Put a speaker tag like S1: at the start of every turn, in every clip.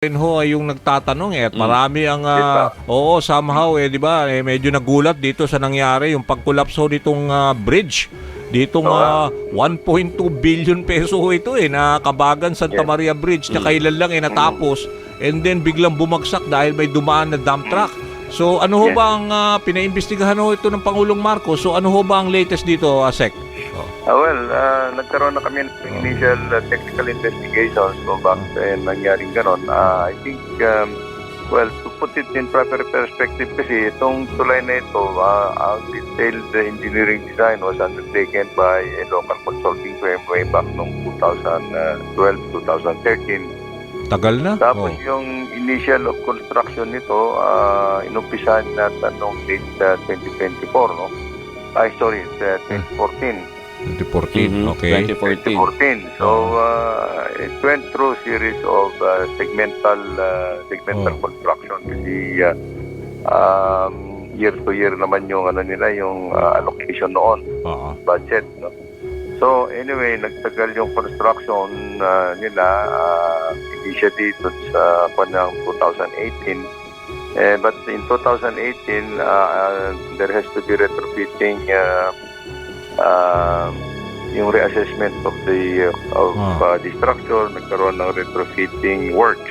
S1: Rin ho ay yung nagtatanong at marami ang
S2: Yes,
S1: oo, somehow 'di ba medyo nagulat dito sa nangyari yung pagkolapso nitong bridge ditong 1.2 billion peso ho ito na Kabagan Santa
S2: Yes.
S1: Maria Bridge na kailan lang natapos and then biglang bumagsak dahil may dumaan na dump truck. So ano ho
S2: Yes.
S1: ba ang pinaimbestigahan ho ito ng Pangulong Marcos? So ano ho ba ang latest dito, Sec?
S2: Nagkaroon na kami ng initial technical investigations kung bakit nangyaring ganon. I think, to put it in proper perspective kasi itong tulay na ito, ang detailed engineering design was undertaken by a local consulting firm way back noong 2012-2013.
S1: Tagal na?
S2: Tapos yung initial of construction nito, inumpisahan natin noong late 2024, no? 2014.
S1: 2014, okay.
S2: 2014. So, it went through series of segmental construction kasi year to year naman yung yung allocation noon, budget, no? So, anyway, nagtagal yung construction nila initially sa panang 2018. But in 2018, there has to be retrofitting yung reassessment of the structure. Nagkaroon ng retrofitting works.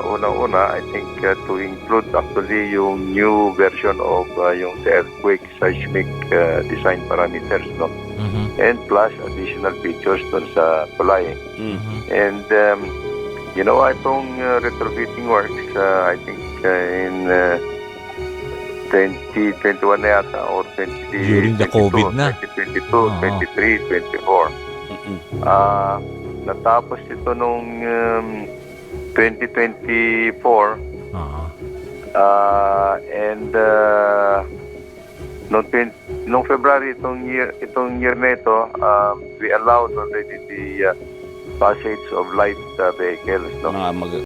S2: Una-una, I think to include actually yung new version of yung earthquake seismic design parameters, no? And plus additional features dun sa tulay. And itong retrofitting works, I think in 2021 na yata or 2022,
S1: During the COVID na.
S2: 2022, 23, 24. Natapos ito nung 2024 and nung February itong year na ito, we allowed already the passage of light vehicles, no?